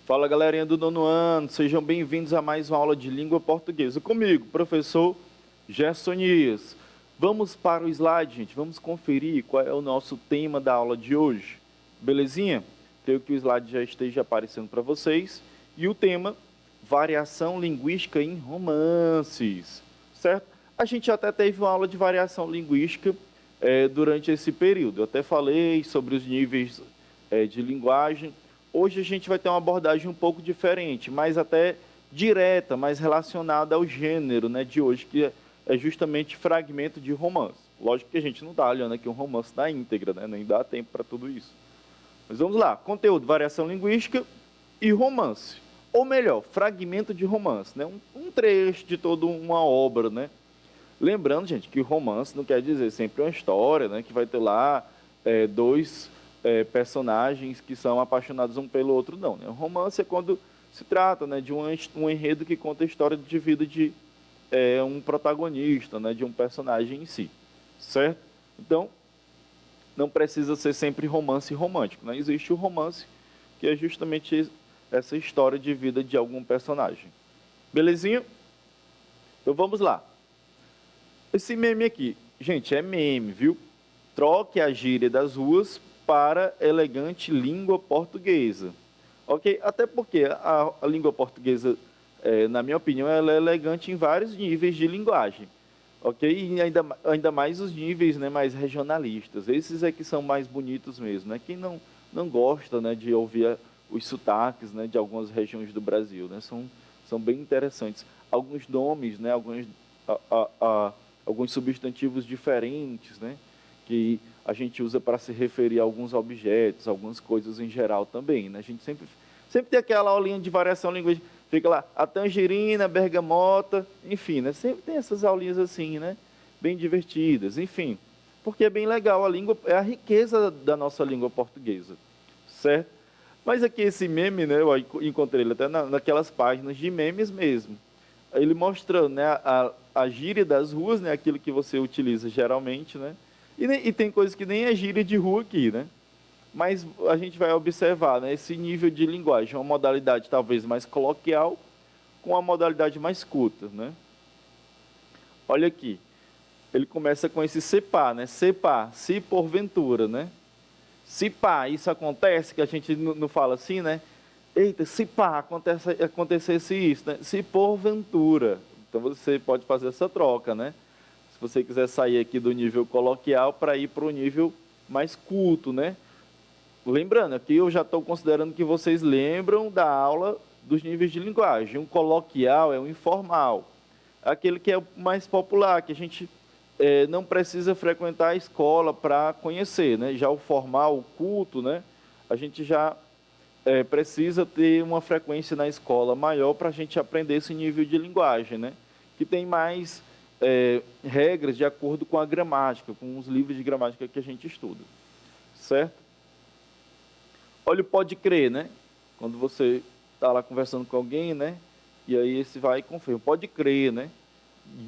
Fala galerinha do nono ano, sejam bem-vindos a mais uma aula de língua portuguesa. Comigo, professor Gersonias. Vamos para o slide, gente, vamos conferir qual é o nosso tema da aula de hoje. Belezinha? Creio que o slide já esteja aparecendo para vocês. E o tema, variação linguística em romances, certo? A gente até teve uma aula de variação linguística durante esse período. Eu até falei sobre os níveis de linguagem. Hoje a gente vai ter uma abordagem um pouco diferente, mais até direta, mais relacionada ao gênero, né, de hoje, que é justamente fragmento de romance. Lógico que a gente não está olhando aqui um romance na íntegra, né, nem dá tempo para tudo isso. Mas vamos lá, conteúdo, variação linguística e romance. Ou melhor, fragmento de romance, né, um trecho de toda uma obra, né. Lembrando, gente, que o romance não quer dizer sempre uma história, né, que vai ter lá dois personagens que são apaixonados um pelo outro, não. Né? O romance é quando se trata, né, de um enredo que conta a história de vida de um protagonista, né, de um personagem em si, certo? Então, não precisa ser sempre romance romântico. Né? Existe o romance, que é justamente essa história de vida de algum personagem. Belezinha? Então, vamos lá. Esse meme aqui, gente, é meme, viu? Troque a gíria das ruas para elegante língua portuguesa. Ok? Até porque a língua portuguesa, na minha opinião, ela é elegante em vários níveis de linguagem. Ok? E ainda mais os níveis, né, mais regionalistas. Esses é que são mais bonitos mesmo. Né? Quem não gosta, né, de ouvir os sotaques, né, de algumas regiões do Brasil, né? São bem interessantes. Alguns nomes, né, alguns substantivos diferentes, né, que a gente usa para se referir a alguns objetos, algumas coisas em geral também. Né? A gente sempre tem aquela aulinha de variação linguística, fica lá, a tangerina, a bergamota, enfim, né? Sempre tem essas aulinhas assim, né? Bem divertidas, enfim. Porque é bem legal, a língua, é a riqueza da nossa língua portuguesa, certo? Mas aqui esse meme, né, eu encontrei ele até naquelas páginas de memes mesmo. Ele mostrando, né, a gíria das ruas, né, aquilo que você utiliza geralmente, né? E tem coisas que nem é gíria de rua aqui, né? Mas a gente vai observar, né, esse nível de linguagem, uma modalidade talvez mais coloquial com uma modalidade mais culta, né? Olha aqui, ele começa com esse se pá, né? Se pá, se porventura, né? Se pá, isso acontece, que a gente não fala assim, né? Eita, se pá, acontecesse isso, né? Se porventura. Então você pode fazer essa troca, né? Se você quiser sair aqui do nível coloquial para ir para o nível mais culto, né? Lembrando, aqui eu já estou considerando que vocês lembram da aula dos níveis de linguagem. Um coloquial é um informal, aquele que é o mais popular, que a gente não precisa frequentar a escola para conhecer, né? Já o formal, o culto, né? A gente já precisa ter uma frequência na escola maior para a gente aprender esse nível de linguagem, né? Que tem mais regras de acordo com a gramática, com os livros de gramática que a gente estuda, certo? Olha o pode crer, né? Quando você está lá conversando com alguém, né? E aí esse vai e confirma, pode crer, né?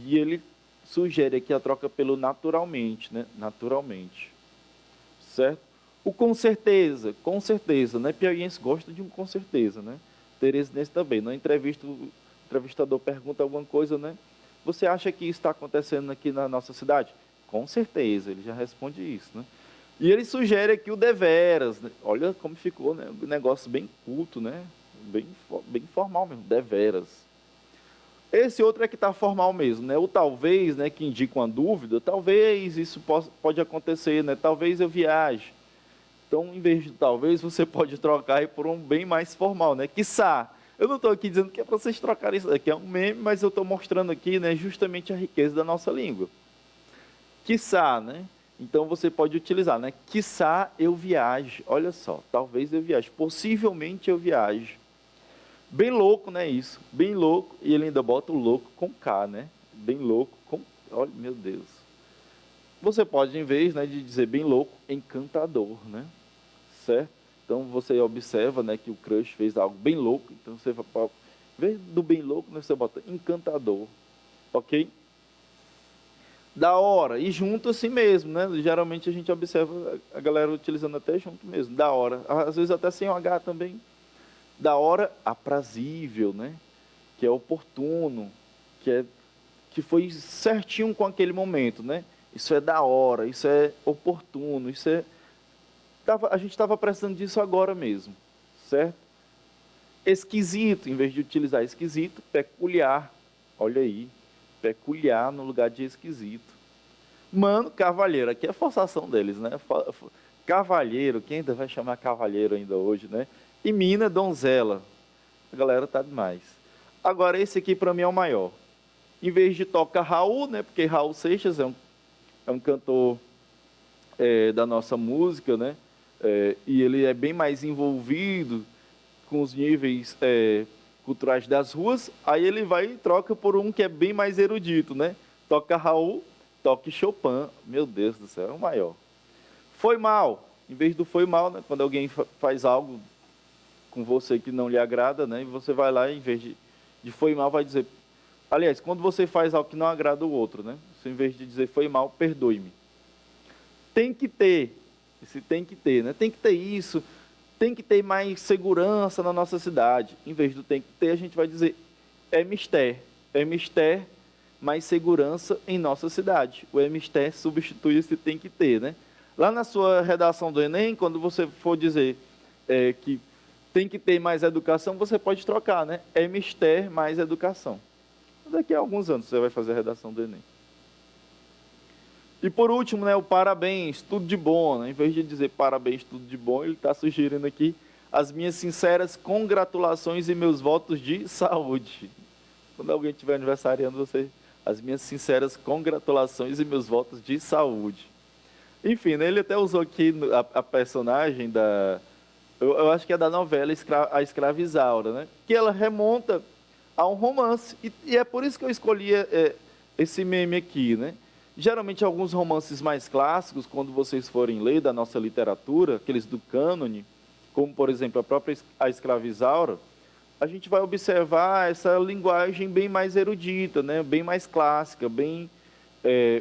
E ele sugere aqui a troca pelo naturalmente, né? Naturalmente, certo? O com certeza, né? Piauiense gosta de um com certeza, né? Teresinense também. Na entrevista, o entrevistador pergunta alguma coisa, né? Você acha que isso está acontecendo aqui na nossa cidade? Com certeza, ele já responde isso, né? E ele sugere aqui o deveras, né? Olha como ficou, né? Um negócio bem culto, né? Bem formal mesmo, deveras. Esse outro é que está formal mesmo, né? O talvez, né, que indica uma dúvida, talvez isso pode acontecer, né? Talvez eu viaje. Então, em vez de talvez, você pode trocar por um bem mais formal, né? Quiçá. Eu não estou aqui dizendo que é para vocês trocarem isso aqui, é um meme, mas eu estou mostrando aqui, né, justamente a riqueza da nossa língua. Quiçá, né? Então você pode utilizar, né? Quiçá eu viaje. Olha só, talvez eu viaje, possivelmente eu viaje. Bem louco, né, isso? Bem louco, e ele ainda bota o louco com K, né? Bem louco com... Olha, meu Deus. Você pode, em vez, né, de dizer bem louco, encantador, né? Certo? Então você observa, né, que o crush fez algo bem louco, então você vai, em vez do bem louco, né, você bota encantador, ok? Da hora, e junto assim mesmo, né? Geralmente a gente observa a galera utilizando até junto mesmo, da hora, às vezes até sem o H também, da hora aprazível, né? Que é oportuno, que foi certinho com aquele momento, né? Isso é da hora, isso é oportuno, a gente estava precisando disso agora mesmo, certo? Esquisito, em vez de utilizar esquisito, peculiar. Olha aí, peculiar no lugar de esquisito. Mano, cavalheiro, aqui é a forçação deles, né? Cavalheiro, quem ainda vai chamar cavalheiro ainda hoje, né? E mina, donzela. A galera tá demais. Agora, esse aqui para mim é o maior. Em vez de toca Raul, né? Porque Raul Seixas é um cantor da nossa música, né? E ele é bem mais envolvido com os níveis culturais das ruas. Aí ele vai e troca por um que é bem mais erudito, né? Toca Raul, toque Chopin. Meu Deus do céu, é o maior. Foi mal. Em vez do foi mal, né? Quando alguém faz algo com você que não lhe agrada, né? E você vai lá e, em vez de foi mal, vai dizer... Aliás, quando você faz algo que não agrada o outro, né? Você, em vez de dizer foi mal, perdoe-me. Tem que ter. Esse tem que ter, né? Tem que ter isso. Tem que ter mais segurança na nossa cidade. Em vez do tem que ter, a gente vai dizer é mistério. É mistério, mais segurança em nossa cidade. O é mistério substitui esse tem que ter, né? Lá na sua redação do Enem, quando você for dizer que tem que ter mais educação, você pode trocar, né? É mistério mais educação. Daqui a alguns anos você vai fazer a redação do Enem. E por último, né, o parabéns, tudo de bom. Né? Em vez de dizer parabéns, tudo de bom, ele está sugerindo aqui as minhas sinceras congratulações e meus votos de saúde. Quando alguém estiver aniversariando, você, as minhas sinceras congratulações e meus votos de saúde. Enfim, né, ele até usou aqui a personagem eu acho que é da novela A Escrava Isaura, né? Que ela remonta a um romance. E é por isso que eu escolhi esse meme aqui, né? Geralmente, alguns romances mais clássicos, quando vocês forem ler da nossa literatura, aqueles do cânone, como, por exemplo, a própria A Escrava Isaura, a gente vai observar essa linguagem bem mais erudita, né? Bem mais clássica, bem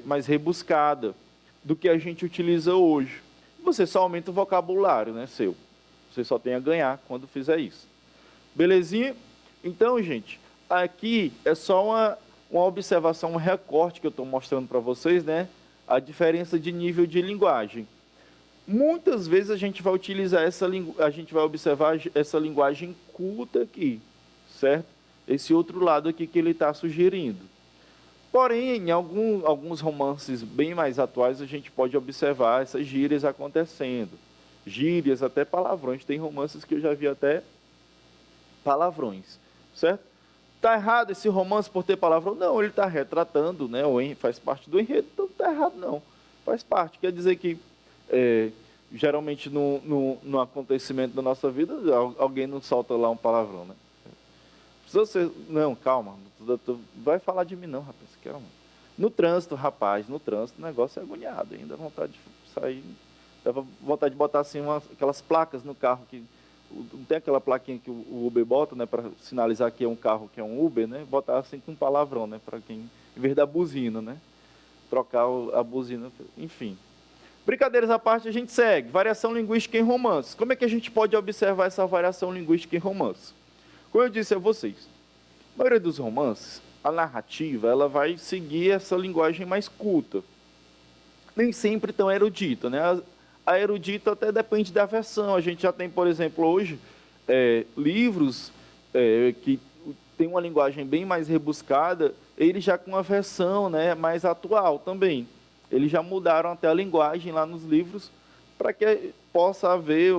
mais rebuscada do que a gente utiliza hoje. Você só aumenta o vocabulário, né, seu. Você só tem a ganhar quando fizer isso. Belezinha? Então, gente, aqui é só uma observação, um recorte que eu estou mostrando para vocês, né? A diferença de nível de linguagem. Muitas vezes a gente vai utilizar a gente vai observar essa linguagem culta aqui, certo? Esse outro lado aqui que ele está sugerindo. Porém, em alguns romances bem mais atuais, a gente pode observar essas gírias acontecendo. Gírias, até palavrões. Tem romances que eu já vi até palavrões, certo? Está errado esse romance por ter palavrão? Não, ele está retratando, né? Faz parte do enredo, então não está errado não. Faz parte. Quer dizer que, geralmente, no acontecimento da nossa vida, alguém não solta lá um palavrão, né? Não, calma, vai falar de mim não, rapaz, calma. No trânsito, rapaz, o negócio é agoniado, ainda dá vontade de sair, dá vontade de botar assim aquelas placas no carro, que não tem aquela plaquinha que o Uber bota, né, para sinalizar que é um carro, que é um Uber, né, botar assim com um palavrão, né, para quem, em vez da buzina, né, trocar a buzina, enfim. Brincadeiras à parte, a gente segue. Variação linguística em romances. Como é que a gente pode observar essa variação linguística em romances? Como eu disse a vocês, a maioria dos romances, a narrativa, ela vai seguir essa linguagem mais culta. Nem sempre tão erudita, né? A erudita até depende da versão. A gente já tem, por exemplo, hoje, livros que tem uma linguagem bem mais rebuscada, eles já com uma versão, né, mais atual também. Eles já mudaram até a linguagem lá nos livros para que possa haver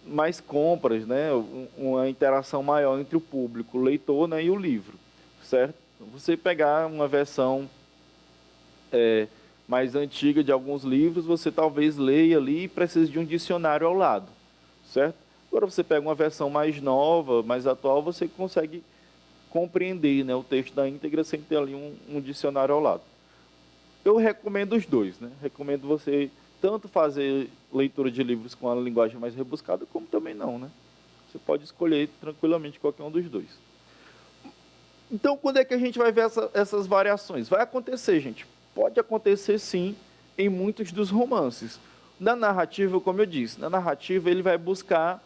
mais compras, né, uma interação maior entre o público, o leitor, né, e o livro, certo? Você pegar uma versão mais antiga de alguns livros, você talvez leia ali e precise de um dicionário ao lado, certo? Agora você pega uma versão mais nova, mais atual, você consegue compreender, né, o texto da íntegra sem ter ali um dicionário ao lado. Eu recomendo os dois, né? Recomendo você tanto fazer leitura de livros com a linguagem mais rebuscada, como também não, né? Você pode escolher tranquilamente qualquer um dos dois. Então, quando é que a gente vai ver essas variações? Vai acontecer, gente. Pode acontecer, sim, em muitos dos romances. Na narrativa, como eu disse, na narrativa ele vai buscar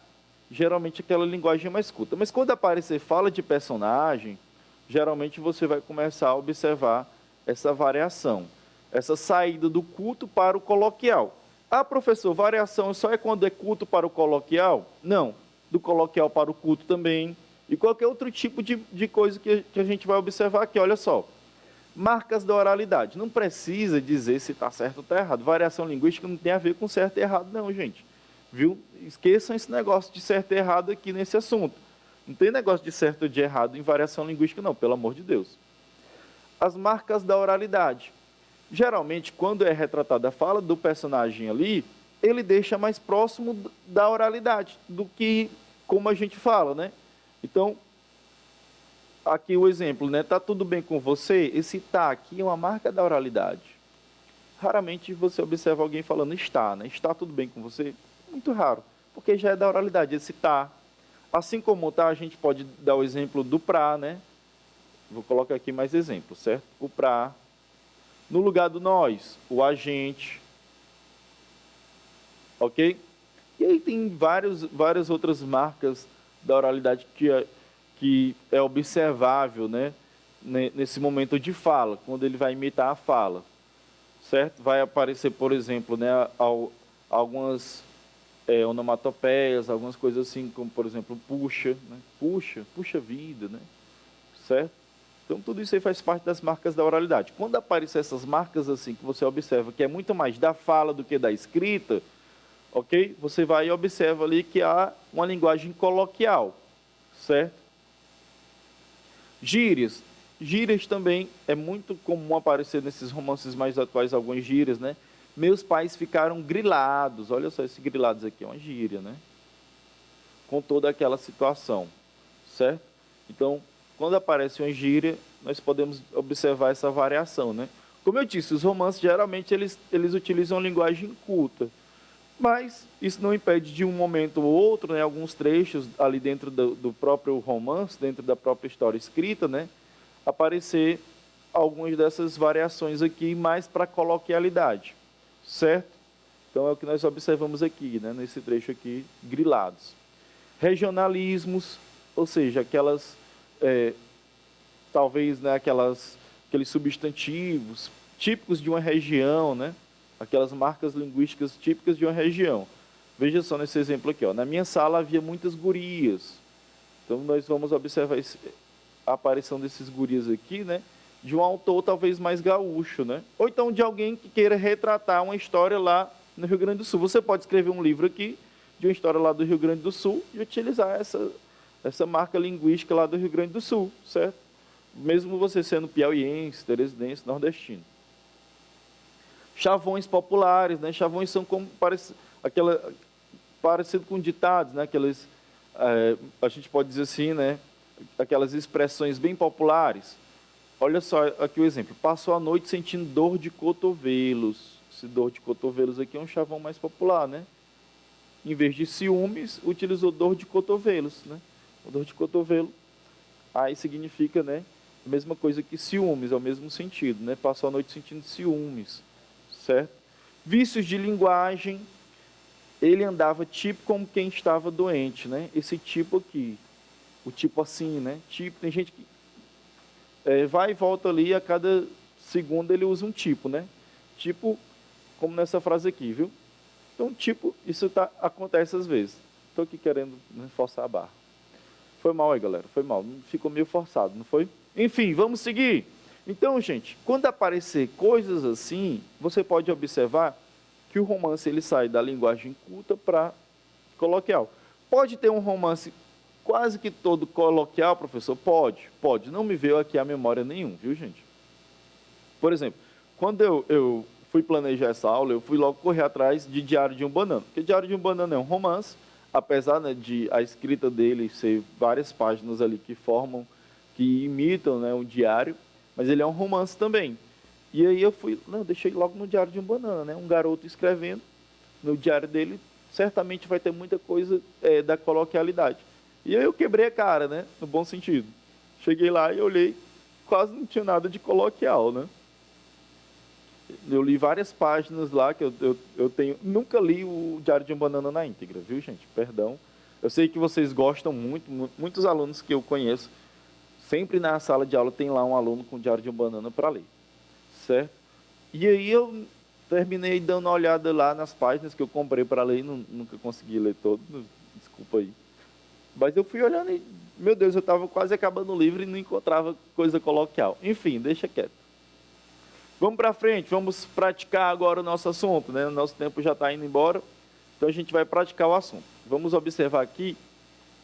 geralmente aquela linguagem mais culta. Mas quando aparecer fala de personagem, geralmente você vai começar a observar essa variação, essa saída do culto para o coloquial. Ah, professor, variação só é quando é culto para o coloquial? Não, do coloquial para o culto também, e qualquer outro tipo de coisa que a gente vai observar aqui, olha só. Marcas da oralidade. Não precisa dizer se está certo ou está errado. Variação linguística não tem a ver com certo e errado, não, gente. Viu? Esqueçam esse negócio de certo e errado aqui nesse assunto. Não tem negócio de certo ou de errado em variação linguística, não, pelo amor de Deus. As marcas da oralidade. Geralmente, quando é retratada a fala do personagem ali, ele deixa mais próximo da oralidade, do que como a gente fala, né? Então, aqui o exemplo, né? Tá tudo bem com você? Esse tá aqui é uma marca da oralidade. Raramente você observa alguém falando está, né? Está tudo bem com você? Muito raro, porque já é da oralidade, esse tá. Assim como tá, a gente pode dar o exemplo do pra, né? Vou colocar aqui mais exemplos, certo? O pra. No lugar do nós, o a gente. Ok? E aí tem várias outras marcas da oralidade que é observável, né? Nesse momento de fala, quando ele vai imitar a fala. Certo? Vai aparecer, por exemplo, né, algumas onomatopeias, algumas coisas assim, como, por exemplo, puxa, né? Puxa vida, né? Certo? Então, tudo isso aí faz parte das marcas da oralidade. Quando aparecem essas marcas assim, que você observa que é muito mais da fala do que da escrita, ok? Você vai e observa ali que há uma linguagem coloquial, certo? Gírias. Gírias também é muito comum aparecer nesses romances mais atuais, algumas gírias, né? Meus pais ficaram grilados. Olha só, esse grilados aqui é uma gíria, né? Com toda aquela situação, certo? Então, quando aparece uma gíria, nós podemos observar essa variação, né? Como eu disse, os romances, geralmente, eles utilizam linguagem culta. Mas isso não impede de um momento ou outro, né, alguns trechos ali dentro do próprio romance, dentro da própria história escrita, né, aparecer algumas dessas variações aqui mais para coloquialidade, certo? Então é o que nós observamos aqui, né, nesse trecho aqui, grilados. Regionalismos, ou seja, aquelas, talvez, né, aqueles substantivos típicos de uma região, né, aquelas marcas linguísticas típicas de uma região. Veja só nesse exemplo aqui, ó. Na minha sala havia muitas gurias. Então nós vamos observar a aparição desses gurias aqui, né? De um autor talvez mais gaúcho, né? Ou então de alguém que queira retratar uma história lá no Rio Grande do Sul. Você pode escrever um livro aqui de uma história lá do Rio Grande do Sul e utilizar essa marca linguística lá do Rio Grande do Sul, certo? Mesmo você sendo piauiense, teresinense, nordestino. Chavões populares, né? Chavões são como parecido com ditados, né? Aquelas, a gente pode dizer assim, né? Aquelas expressões bem populares. Olha só aqui o exemplo. Passou a noite sentindo dor de cotovelos. Esse dor de cotovelos aqui é um chavão mais popular, né? Em vez de ciúmes, utilizou dor de cotovelos, né? O dor de cotovelo aí significa, né? A mesma coisa que ciúmes, é o mesmo sentido, né? Passou a noite sentindo ciúmes. Certo? Vícios de linguagem, ele andava tipo como quem estava doente, né? Esse tipo aqui, o tipo assim, né? Tipo, tem gente que vai e volta ali, a cada segundo ele usa um tipo, né? Tipo, como nessa frase aqui, viu? Então, tipo, isso acontece às vezes. Estou aqui querendo, né, forçar a barra. Foi mal aí, galera, foi mal. Ficou meio forçado, não foi? Enfim, vamos seguir. Então, gente, quando aparecer coisas assim, você pode observar que o romance ele sai da linguagem culta para coloquial. Pode ter um romance quase que todo coloquial, professor? Pode. Não me veio aqui a memória nenhum, viu, gente? Por exemplo, quando eu fui planejar essa aula, eu fui logo correr atrás de Diário de um Banana. Porque Diário de um Banana é um romance, apesar, né, de a escrita dele ser várias páginas ali que imitam, né, um diário, mas ele é um romance também. E aí eu deixei logo no Diário de um Banana, né? Um garoto escrevendo no diário dele, certamente vai ter muita coisa da coloquialidade. E aí eu quebrei a cara, né? No bom sentido. Cheguei lá e olhei, quase não tinha nada de coloquial, né? Eu li várias páginas lá que eu tenho. Nunca li o Diário de um Banana na íntegra, viu, gente? Perdão. Eu sei que vocês gostam muito, muitos alunos que eu conheço, sempre na sala de aula tem lá um aluno com Diário de um Banana para ler, certo? E aí eu terminei dando uma olhada lá nas páginas que eu comprei para ler, nunca consegui ler todo, desculpa aí. Mas eu fui olhando e, meu Deus, eu estava quase acabando o livro e não encontrava coisa coloquial. Enfim, deixa quieto. Vamos para frente, vamos praticar agora o nosso assunto, né? O nosso tempo já está indo embora, então a gente vai praticar o assunto. Vamos observar aqui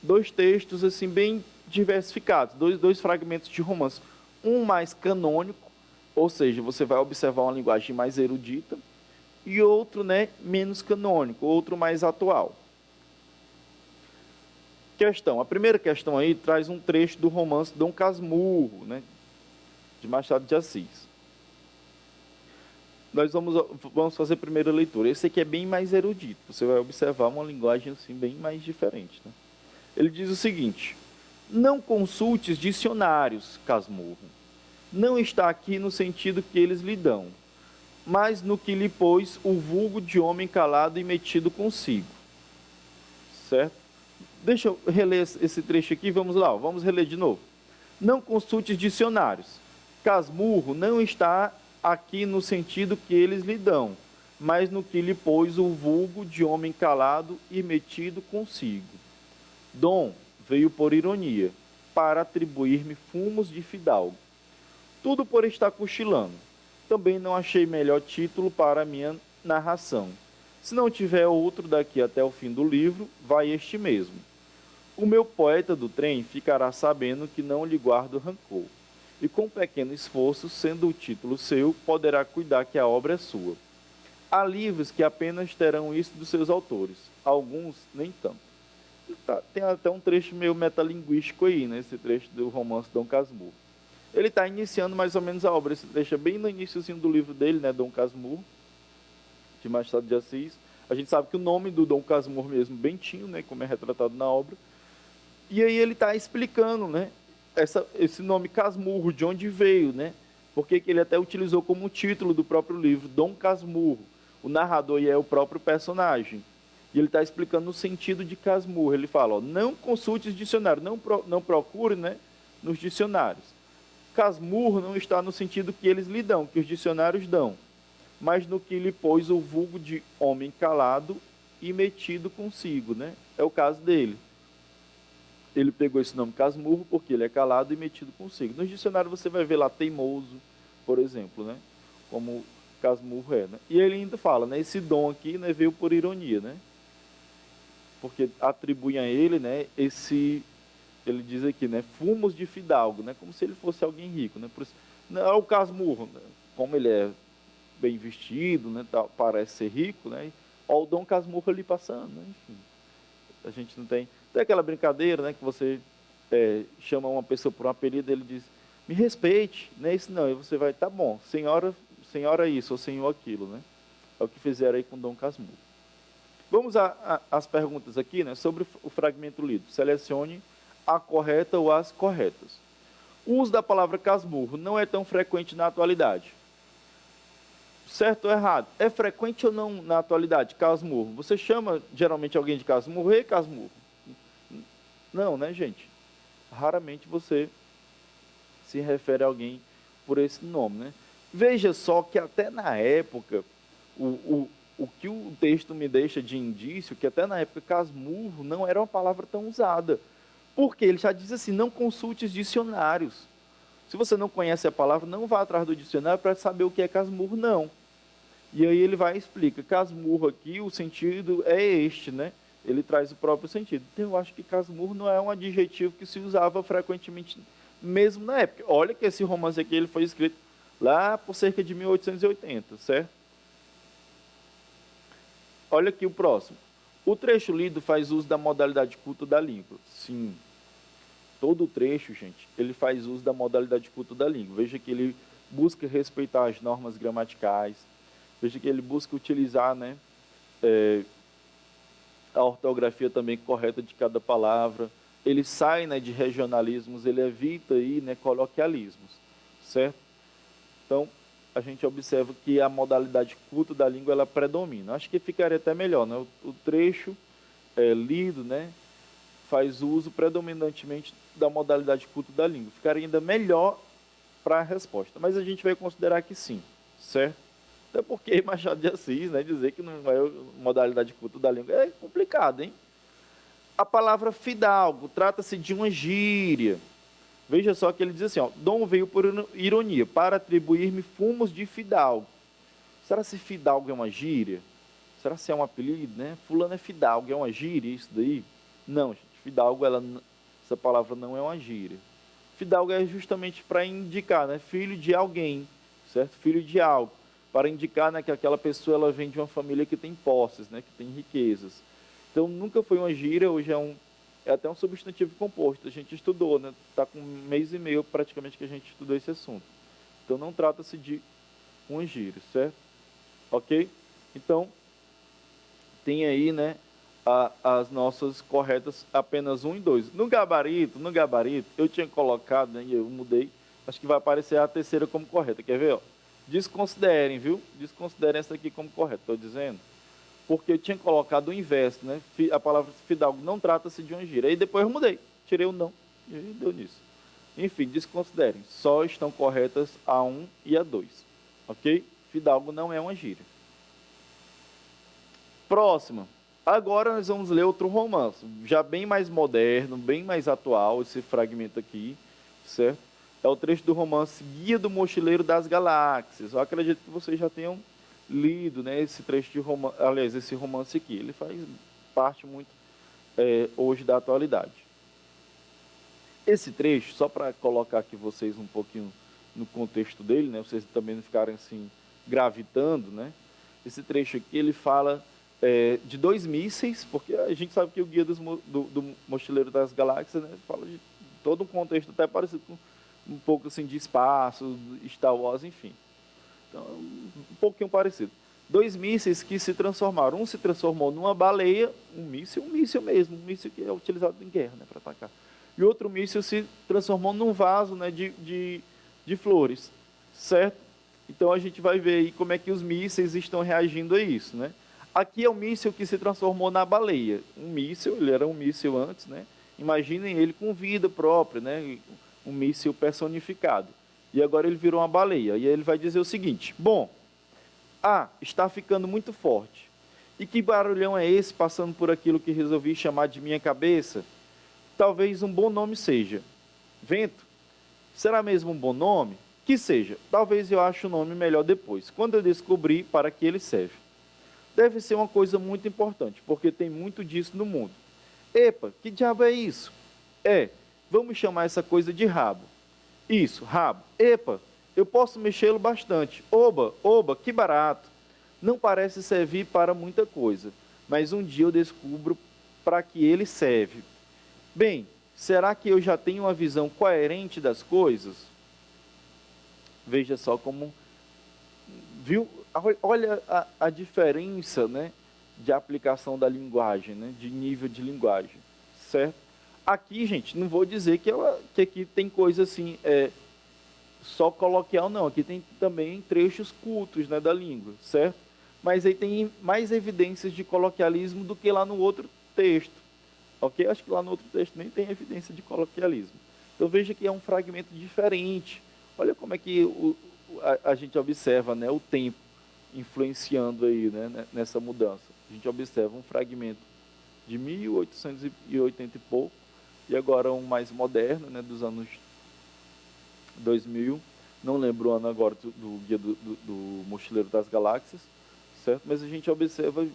dois textos assim bem diversificados, dois fragmentos de romance. Um mais canônico, ou seja, você vai observar uma linguagem mais erudita, e outro, né, menos canônico, outro mais atual. Questão. A primeira questão aí traz um trecho do romance Dom Casmurro, né, de Machado de Assis. Nós vamos fazer a primeira leitura. Esse aqui é bem mais erudito. Você vai observar uma linguagem assim bem mais diferente, né? Ele diz o seguinte: não consultes dicionários, Casmurro. Não está aqui no sentido que eles lhe dão, mas no que lhe pôs o vulgo de homem calado e metido consigo. Certo? Deixa eu reler esse trecho aqui, vamos lá, vamos reler de novo. Não consultes dicionários. Casmurro não está aqui no sentido que eles lhe dão, mas no que lhe pôs o vulgo de homem calado e metido consigo. Dom veio por ironia, para atribuir-me fumos de fidalgo. Tudo por estar cochilando. Também não achei melhor título para a minha narração. Se não tiver outro daqui até o fim do livro, vai este mesmo. O meu poeta do trem ficará sabendo que não lhe guardo rancor. E com pequeno esforço, sendo o título seu, poderá cuidar que a obra é sua. Há livros que apenas terão isso dos seus autores, alguns nem tanto. Tem até um trecho meio metalinguístico aí, né, esse trecho do romance Dom Casmurro. Ele está iniciando mais ou menos a obra, esse trecho é bem no iníciozinho do livro dele, né, Dom Casmurro, de Machado de Assis. A gente sabe que o nome do Dom Casmurro mesmo, Bentinho, né, como é retratado na obra. E aí ele está explicando, né, esse nome Casmurro, de onde veio, né? Porque ele até utilizou como título do próprio livro, Dom Casmurro. O narrador é o próprio personagem. E ele está explicando o sentido de Casmurro. Ele fala, ó, não consulte os dicionários, não procure, né, nos dicionários. Casmurro não está no sentido que eles lhe dão, que os dicionários dão, mas no que lhe pôs o vulgo de homem calado e metido consigo, né? É o caso dele. Ele pegou esse nome Casmurro porque ele é calado e metido consigo. Nos dicionários você vai ver lá teimoso, por exemplo, né? Como Casmurro é, né? E ele ainda fala, né? Esse dom aqui, né, veio por ironia, né? Porque atribuem a ele, né, ele diz aqui, né, fumos de fidalgo, né? Como se ele fosse alguém rico, né? Por isso, não é o Casmurro, né? Como ele é bem vestido, né, parece ser rico, né? Olha o Dom Casmurro ali passando, né? Enfim, a gente não tem... Tem aquela brincadeira, né, que você chama uma pessoa por um apelido, ele diz, me respeite, né? Isso não, e você vai, tá bom, senhora isso, ou senhor aquilo, né? É o que fizeram aí com Dom Casmurro. Vamos às perguntas aqui, né, sobre o fragmento lido. Selecione a correta ou as corretas. O uso da palavra Casmurro não é tão frequente na atualidade. Certo ou errado? É frequente ou não na atualidade, Casmurro? Você chama geralmente alguém de Casmurro? Ei, Casmurro. Não, né, gente? Raramente você se refere a alguém por esse nome, né? Veja só que até na época, o que o texto me deixa de indício, que até na época Casmurro não era uma palavra tão usada. Porque ele já diz assim, não consulte os dicionários. Se você não conhece a palavra, não vá atrás do dicionário para saber o que é Casmurro, não. E aí ele vai e explica, Casmurro aqui, o sentido é este, né? Ele traz o próprio sentido. Então eu acho que Casmurro não é um adjetivo que se usava frequentemente, mesmo na época. Olha que esse romance aqui ele foi escrito lá por cerca de 1880, certo? Olha aqui o próximo. O trecho lido faz uso da modalidade culta da língua. Sim. Todo o trecho, gente, ele faz uso da modalidade culta da língua. Veja que ele busca respeitar as normas gramaticais. Veja que ele busca utilizar, né, a ortografia também correta de cada palavra. Ele sai, né, de regionalismos, ele evita aí, né, coloquialismos, certo? Então, a gente observa que a modalidade culta da língua ela predomina. Acho que ficaria até melhor, né? O trecho lido, né, faz uso predominantemente da modalidade culto da língua. Ficaria ainda melhor para a resposta, mas a gente vai considerar que sim, certo? Até porque Machado de Assis, né, dizer que não é modalidade culto da língua é complicado, hein? A palavra fidalgo trata-se de uma gíria. Veja só que ele diz assim, ó, Dom veio por ironia, para atribuir-me fumos de fidalgo. Será se fidalgo é uma gíria? Será se é um apelido, né? Fulano é fidalgo, é uma gíria isso daí? Não, gente, fidalgo, essa palavra não é uma gíria. Fidalgo é justamente para indicar, né? Filho de alguém, certo? Filho de algo. Para indicar, né, que aquela pessoa ela vem de uma família que tem posses, né? Que tem riquezas. Então, nunca foi uma gíria, hoje é até um substantivo composto. A gente estudou, né? Está com um mês e meio praticamente que a gente estudou esse assunto. Então, não trata-se de uma gíria, certo? Ok? Então, tem aí, né, as nossas corretas apenas 1 e 2. No gabarito, eu tinha colocado, né, e eu mudei, acho que vai aparecer a terceira como correta. Quer ver? Ó? Desconsiderem, viu? Desconsiderem essa aqui como correta, estou dizendo. Porque eu tinha colocado o inverso, né? A palavra fidalgo não trata-se de uma gíria. Aí depois eu mudei, tirei o não e deu nisso. Enfim, desconsiderem. Só estão corretas a 1 e a 2. Ok? Fidalgo não é uma gíria. Próxima. Agora nós vamos ler outro romance, já bem mais moderno, bem mais atual, esse fragmento aqui, certo? É o trecho do romance Guia do Mochileiro das Galáxias. Eu acredito que vocês já tenham lido, né, esse trecho de romance, aliás, esse romance aqui. Ele faz parte muito hoje da atualidade. Esse trecho, só para colocar aqui vocês um pouquinho no contexto dele, né, vocês também não ficarem assim gravitando, né? Esse trecho aqui ele fala de 2 mísseis, porque a gente sabe que o Guia do Mochileiro das Galáxias, né, fala de todo um contexto até parecido com um pouco assim de espaço, Star Wars, enfim. Então, um pouquinho parecido. 2 mísseis que se transformaram. Um se transformou numa baleia, um míssil mesmo, um míssil que é utilizado em guerra, né, para atacar. E outro míssil se transformou num vaso, né, de flores, certo? Então a gente vai ver aí como é que os mísseis estão reagindo a isso, né? Aqui é o míssil que se transformou na baleia. Um míssil, ele era um míssil antes, né? Imaginem ele com vida própria, né? Um míssil personificado. E agora ele virou uma baleia. E aí ele vai dizer o seguinte: bom, está ficando muito forte. E que barulhão é esse passando por aquilo que resolvi chamar de minha cabeça? Talvez um bom nome seja vento. Será mesmo um bom nome? Que seja. Talvez eu ache o nome melhor depois, quando eu descobrir para que ele serve. Deve ser uma coisa muito importante, porque tem muito disso no mundo. Epa, que diabo é isso? Vamos chamar essa coisa de rabo. Isso, rabo. Epa, eu posso mexê-lo bastante. Oba, que barato. Não parece servir para muita coisa, mas um dia eu descubro para que ele serve. Bem, será que eu já tenho uma visão coerente das coisas? Veja só como... Viu? Olha a diferença, né, de aplicação da linguagem, né, de nível de linguagem, certo? Aqui, gente, não vou dizer que aqui tem coisa assim, só coloquial, não. Aqui tem também trechos cultos, né, da língua, certo? Mas aí tem mais evidências de coloquialismo do que lá no outro texto, ok? Acho que lá no outro texto nem tem evidência de coloquialismo. Então veja que é um fragmento diferente. Olha como é que a gente observa, né, o tempo influenciando aí, né, nessa mudança. A gente observa um fragmento de 1880 e pouco, e agora um mais moderno, né, dos anos 2000, não lembro o ano agora do Guia do Mochileiro das Galáxias, certo? Mas a gente observa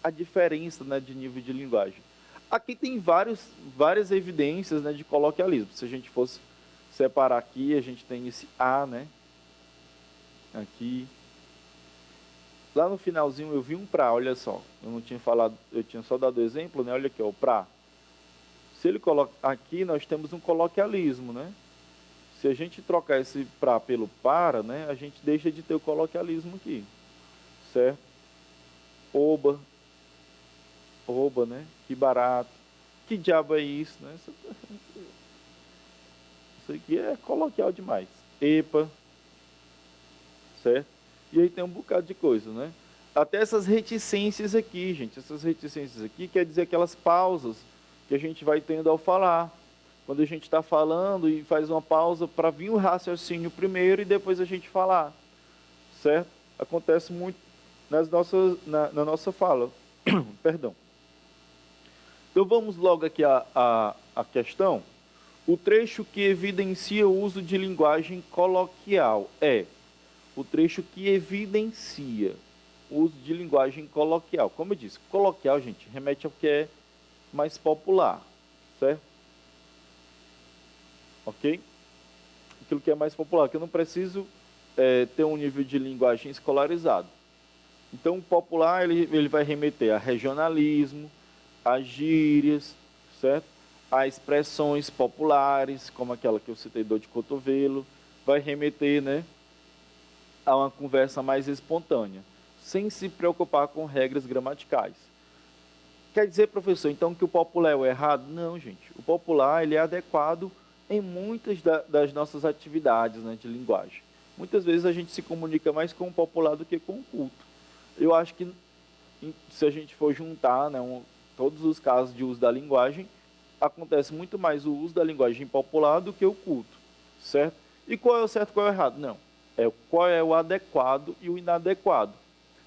a diferença, né, de nível de linguagem. Aqui tem várias evidências, né, de coloquialismo. Se a gente fosse separar aqui, a gente tem esse A, né, aqui. Lá no finalzinho eu vi um pra, olha só. Eu não tinha falado, eu tinha só dado exemplo, né? Olha aqui, ó, o pra. Se ele coloca aqui, nós temos um coloquialismo, né? Se a gente trocar esse pra pelo para, né, a gente deixa de ter o coloquialismo aqui. Certo? Oba, né? Que barato. Que diabo é isso, né? Isso aqui é coloquial demais. Epa. Certo? E aí tem um bocado de coisa, né? Até essas reticências aqui, gente. Essas reticências aqui quer dizer aquelas pausas que a gente vai tendo ao falar. Quando a gente está falando e faz uma pausa para vir o raciocínio primeiro e depois a gente falar, certo? Acontece muito na nossa fala. Perdão. Então vamos logo aqui à questão. O trecho que evidencia o uso de linguagem coloquial o trecho que evidencia o uso de linguagem coloquial. Como eu disse, coloquial, gente, remete ao que é mais popular, certo? Ok? Aquilo que é mais popular, que eu não preciso ter um nível de linguagem escolarizado. Então, o popular, ele vai remeter a regionalismo, a gírias, certo? A expressões populares, como aquela que eu citei, dor de cotovelo, vai remeter, né, a uma conversa mais espontânea, sem se preocupar com regras gramaticais. Quer dizer, professor, então que o popular é o errado? Não, gente. O popular, ele é adequado em muitas das nossas atividades, né, de linguagem. Muitas vezes a gente se comunica mais com o popular do que com o culto. Eu acho que se a gente for juntar, né, todos os casos de uso da linguagem, acontece muito mais o uso da linguagem popular do que o culto, certo? E qual é o certo e qual é o errado? Não. Qual é o adequado e o inadequado.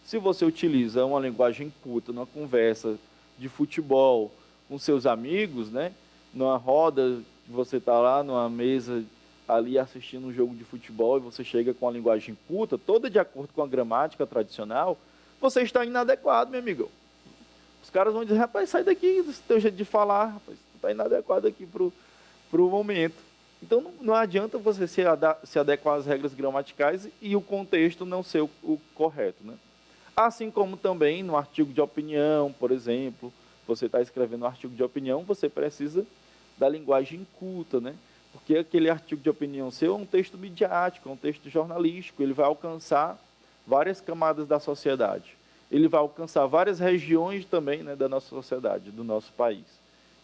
Se você utiliza uma linguagem culta numa conversa de futebol com seus amigos, né, numa roda, você está lá numa mesa ali assistindo um jogo de futebol e você chega com a linguagem culta, toda de acordo com a gramática tradicional, você está inadequado, meu amigo. Os caras vão dizer, rapaz, sai daqui do teu jeito de falar, rapaz, tu está inadequado aqui para o momento. Então, não adianta você se adequar às regras gramaticais e o contexto não ser o correto, né? Assim como também no artigo de opinião, por exemplo, você está escrevendo um artigo de opinião, você precisa da linguagem culta, né? Porque aquele artigo de opinião seu é um texto midiático, é um texto jornalístico, ele vai alcançar várias camadas da sociedade. Ele vai alcançar várias regiões também, né, da nossa sociedade, do nosso país.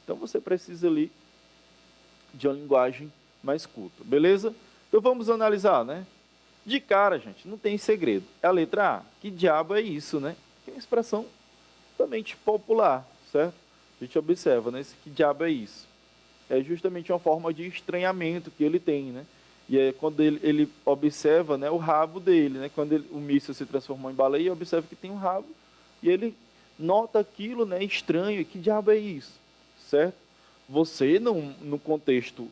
Então, você precisa ali de uma linguagem mais culta, beleza? Então, vamos analisar, né? De cara, gente, não tem segredo. É a letra A. Que diabo é isso, né? Que é uma expressão totalmente popular, certo? A gente observa, né? Que diabo é isso? É justamente uma forma de estranhamento que ele tem, né? E é quando ele observa, né, o rabo dele, né? Quando o míssil se transformou em baleia, observa que tem um rabo e ele nota aquilo, né, estranho. Que diabo é isso? Certo? Você, no contexto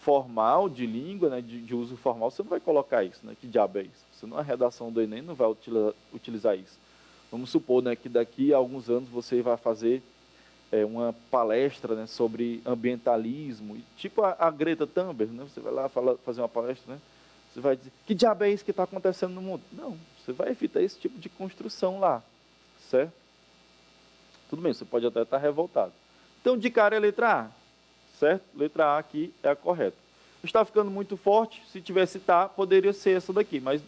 formal de língua, né, de uso formal, você não vai colocar isso, né? Que diabo é isso? Você, numa redação do Enem, não vai utilizar isso. Vamos supor, né, que daqui a alguns anos você vai fazer uma palestra, né, sobre ambientalismo, tipo a Greta Thunberg, né? Você vai lá fazer uma palestra, né? Você vai dizer, que diabo é isso que está acontecendo no mundo? Não, você vai evitar esse tipo de construção lá, certo? Tudo bem, você pode até estar revoltado. Então, de cara é a letra A, certo? Letra A aqui é a correta. Está ficando muito forte, se tivesse tá, poderia ser essa daqui, mas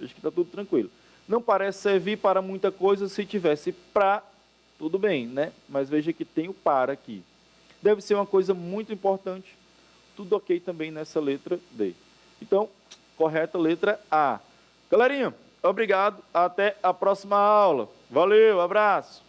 acho que está tudo tranquilo. Não parece servir para muita coisa, se tivesse para, tudo bem, né? Mas veja que tem o para aqui. Deve ser uma coisa muito importante. Tudo ok também nessa letra D. Então, correta letra A. Galerinha, obrigado. Até a próxima aula. Valeu, abraço.